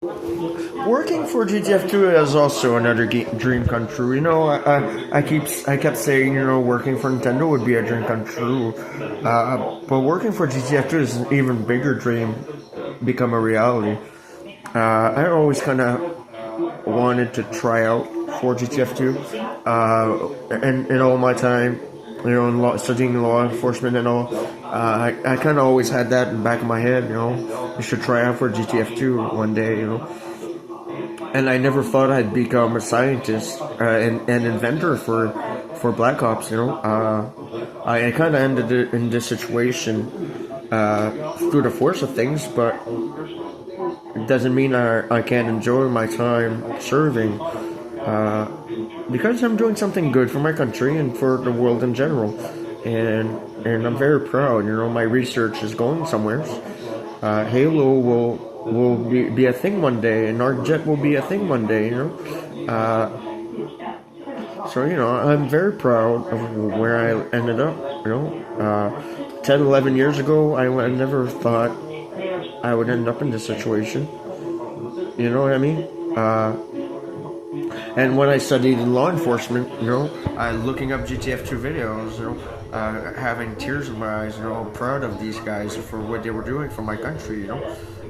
Working for GTF2 is also another dream come true. I kept saying, working for Nintendo would be a dream come true, but working for GTF2 is an even bigger dream become a reality. I always kind of wanted to try out for GTF2, and in all my time, studying law enforcement and all, I kind of always had that in the back of my head. You should try out for GTF2 one day. And I never thought I'd become a scientist and an inventor for Black Ops. I kind of ended it in this situation through the force of things, but it doesn't mean I can't enjoy my time serving because I'm doing something good for my country and for the world in general, and I'm very proud. My research is going somewhere. Halo will be a thing one day, and ArcJet will be a thing one day. So I'm very proud of where I ended up. 10, 11 years ago, I never thought I would end up in this situation. You know what I mean? And when I studied in law enforcement, looking up GTF2 videos, having tears in my eyes, proud of these guys for what they were doing for my country,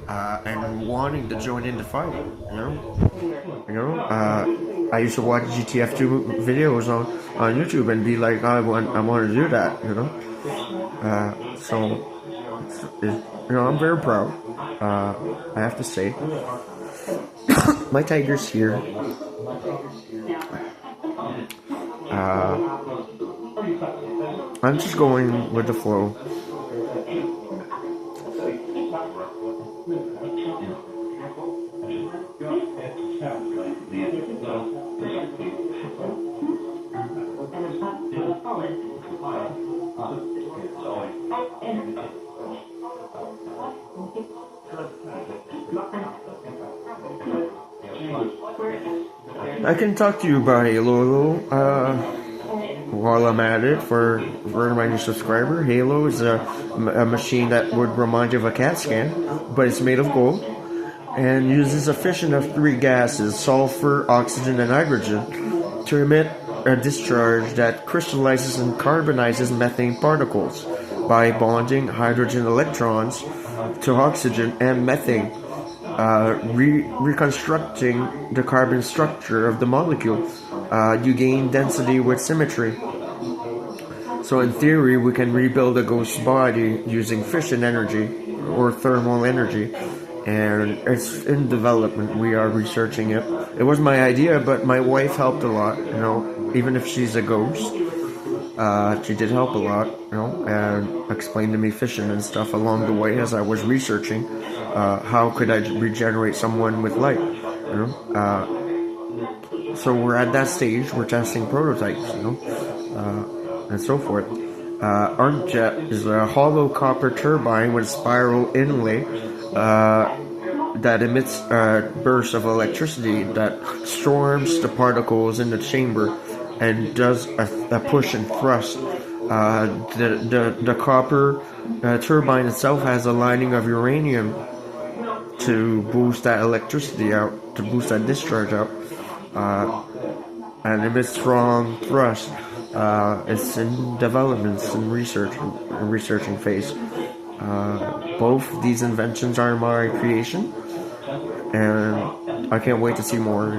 and wanting to join in the fight, I used to watch GTF2 videos on YouTube and be like, I want to do that, so, I'm very proud, I have to say. My tiger's here. I'm just going with the flow. I can talk to you about Halo while I'm at it for my new subscriber. Halo is a machine that would remind you of a CAT scan, but it's made of gold and uses a fission of three gases, sulfur, oxygen, and hydrogen, to emit a discharge that crystallizes and carbonizes methane particles by bonding hydrogen electrons to oxygen and methane, reconstructing the carbon structure of the molecule. You gain density with symmetry. So in theory, we can rebuild a ghost body using fission energy or thermal energy, and it's in development. We are researching it. It was my idea, but my wife helped a lot, even if she's a ghost. She did help a lot, and explained to me fission and stuff along the way as I was researching how could I regenerate someone with light, so we're at that stage, we're testing prototypes, and so forth. ArcJet is a hollow copper turbine with a spiral inlay that emits bursts of electricity that storms the particles in the chamber and does a push and thrust. The copper turbine itself has a lining of uranium to boost that electricity out, to boost that discharge out, and emits strong thrust. It's in development, it's in researching phase. Both these inventions are my creation, and I can't wait to see more,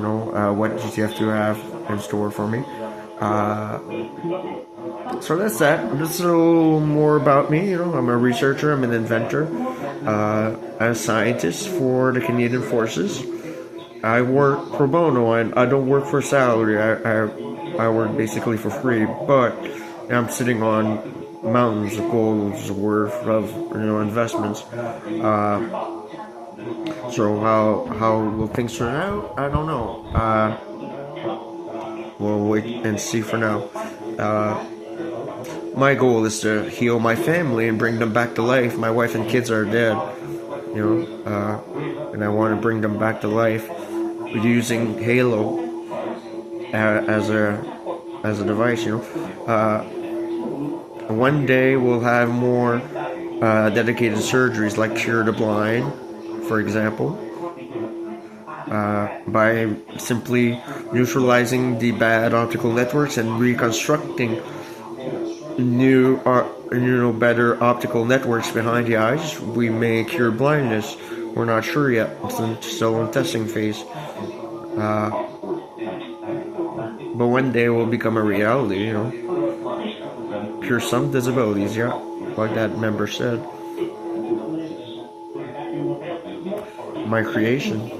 what GTF2 have in store for me. So that's that. Just a little more about me. I'm a researcher, I'm an inventor, a scientist for the Canadian Forces. I work pro bono, and I don't work for salary. I work basically for free, but I'm sitting on mountains of gold's worth of investments. So how will things turn out? I don't know. We'll wait and see for now. My goal is to heal my family and bring them back to life. My wife and kids are dead, and I want to bring them back to life using Halo as a device. One day we'll have more dedicated surgeries like Cure the Blind, for example. by simply neutralizing the bad optical networks and reconstructing better optical networks behind the eyes, we may cure blindness. We're not sure yet. It's still in testing phase. But one day it will become a reality, Cure some disabilities, yeah, like that member said. My creation.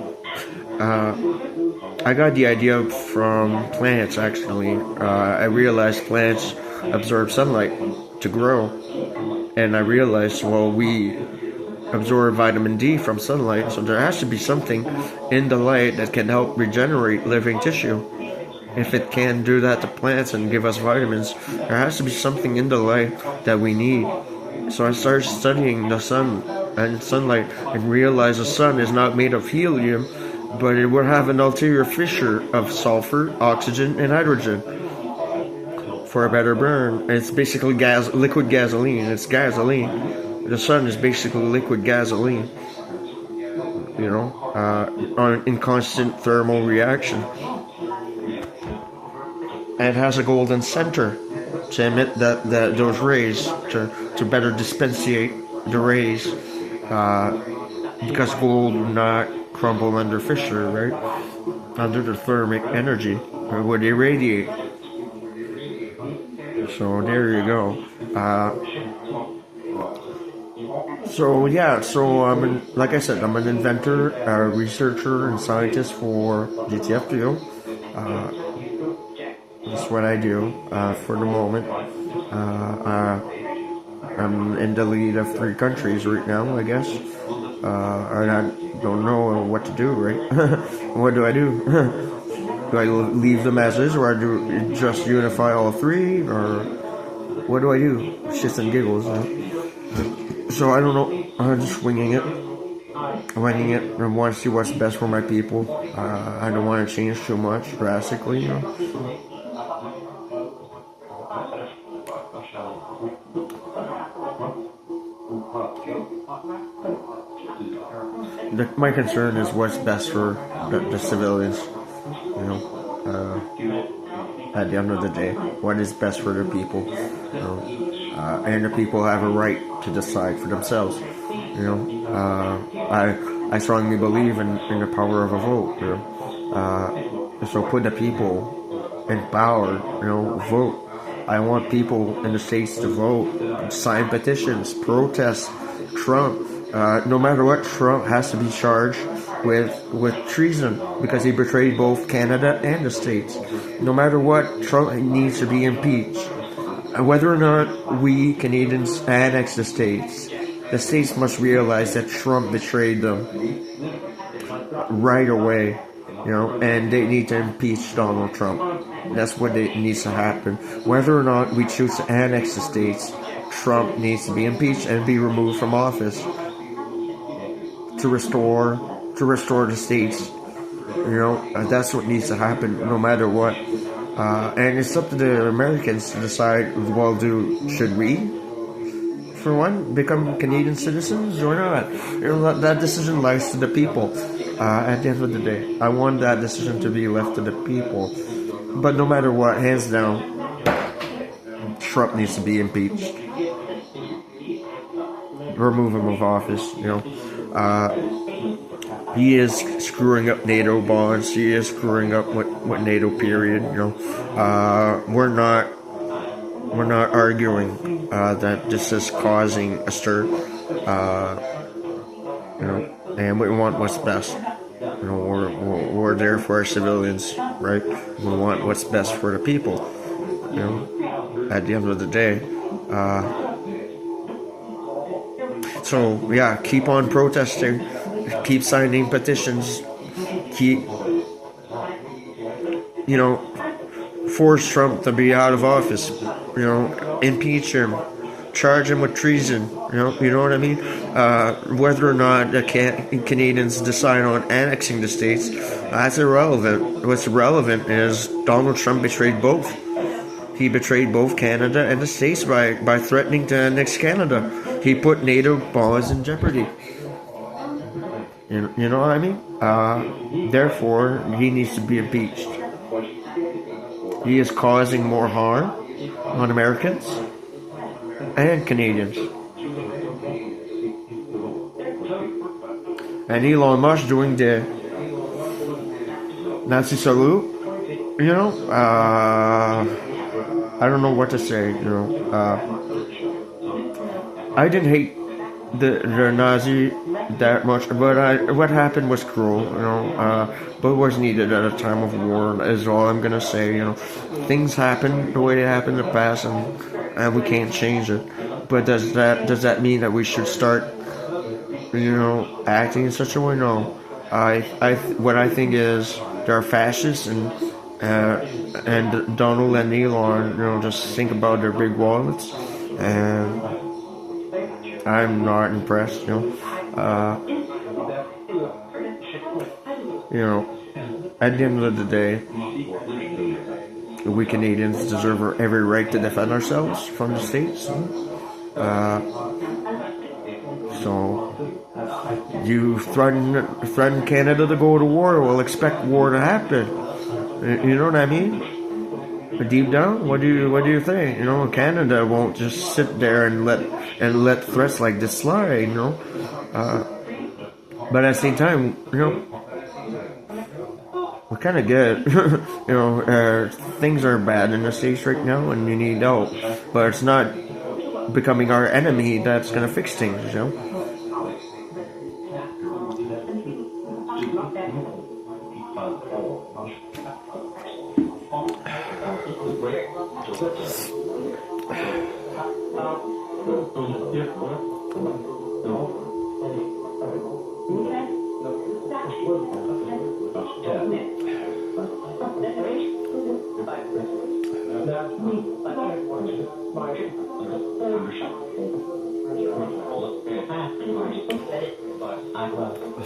I got the idea from plants, actually. I realized plants absorb sunlight to grow. And I realized, well, we absorb vitamin D from sunlight, so there has to be something in the light that can help regenerate living tissue. If it can do that to plants and give us vitamins, there has to be something in the light that we need. So I started studying the sun and sunlight and realized the sun is not made of helium, but it would have an ulterior fissure of sulfur, oxygen, and hydrogen for a better burn. It's basically liquid gasoline. It's gasoline. The sun is basically liquid gasoline, in constant thermal reaction. And it has a golden center to emit those rays, to better dispensate the rays, because gold would not crumble under fissure, right? Under the thermic energy, it would irradiate. So there you go. So like I said, I'm an inventor, a researcher, and scientist for GTFTO. That's what I do for the moment. I'm in the lead of 3 countries right now, I guess. And I don't know what to do, right? What do I do? Do I leave them as is, or I do just unify all 3, or what do I do? Shits and giggles. So I don't know. I'm just winging it. I want to see what's best for my people. I don't want to change too much drastically, My concern is what's best for the civilians, at the end of the day, what is best for the people, and the people have a right to decide for themselves, I strongly believe in the power of a vote, so put the people in power, vote. I want people in the states to vote, sign petitions, protest Trump. No matter what, Trump has to be charged with treason because he betrayed both Canada and the States. No matter what, Trump needs to be impeached. Whether or not we Canadians annex the States must realize that Trump betrayed them right away, and they need to impeach Donald Trump. That's what needs to happen. Whether or not we choose to annex the States, Trump needs to be impeached and be removed from office to restore the states. That's what needs to happen no matter what. And it's up to the Americans to decide, well, should we, for one, become Canadian citizens or not? That decision lies to the people. At the end of the day, I want that decision to be left to the people. But no matter what, hands down, Trump needs to be impeached. Remove him of office, he is screwing up NATO bonds. He is screwing up with NATO period, we're not arguing that this is causing a stir, and we want what's best. We're there for our civilians, right? We want what's best for the people, at the end of the day. So yeah, keep on protesting, keep signing petitions, keep, force Trump to be out of office, impeach him, charge him with treason, you know what I mean? Whether or not the Canadians decide on annexing the states, that's irrelevant. What's relevant is Donald Trump betrayed both. He betrayed both Canada and the States by threatening to annex Canada. He put NATO bonds in jeopardy. You know what I mean? Therefore, he needs to be impeached. He is causing more harm on Americans and Canadians. And Elon Musk doing the Nazi salute, you know, I don't know what to say, you know. I didn't hate the Nazi that much, but what happened was cruel, you know, but was needed at a time of war, is all I'm gonna say, you know. Things happen the way they happened in the past, and we can't change it. But does that mean that we should start, you know, acting in such a way? No. What I think is there are fascists and Donald and Elon, you know, just think about their big wallets, and I'm not impressed, you know. You know, at the end of the day, we Canadians deserve every right to defend ourselves from the States. So you threaten Canada to go to war, well, expect war to happen. You know what I mean? But deep down, what do you think? You know, Canada won't just sit there and let threats like this slide. You know, but at the same time, you know, we're kind of good. You know, things are bad in the States right now, and you need help. But it's not becoming our enemy that's gonna fix things. You know.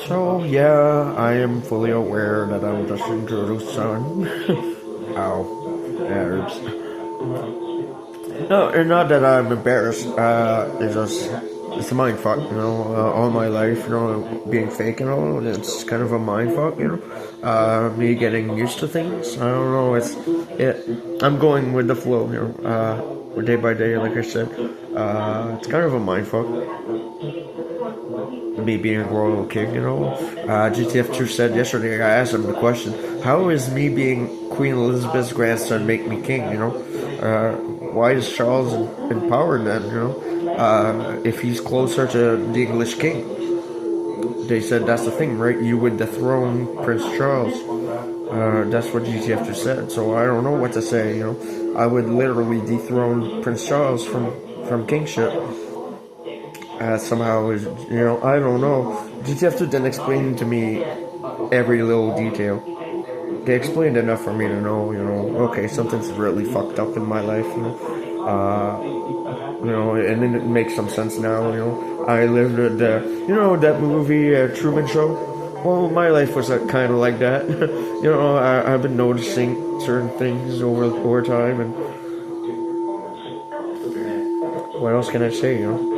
So yeah, I am fully aware that I'm just introduced on. Ow, Arabs. No, and not that I'm embarrassed. It's a mind fuck, you know. All my life, you know, being fake and all, it's kind of a mind fuck, you know. Me getting used to things. I don't know. I'm going with the flow, you know. Day by day, like I said. It's kind of a mind fuck. Me being a royal king, you know. GTF2 said yesterday, I asked him the question, how is me being Queen Elizabeth's grandson make me king, you know? Why is Charles in power then, you know? If he's closer to the English king. They said that's the thing, right? You would dethrone Prince Charles. That's what GTF2 said, so I don't know what to say, you know. I would literally dethrone Prince Charles from kingship. Somehow, you know, I don't know. GTF2 didn't explain to me every little detail. They explained enough for me to know, you know, okay, something's really fucked up in my life, you know. You know, and then it makes some sense now, you know. I lived you know, that movie, Truman Show? Well, my life was kind of like that. You know, I've been noticing certain things over time, and what else can I say, you know?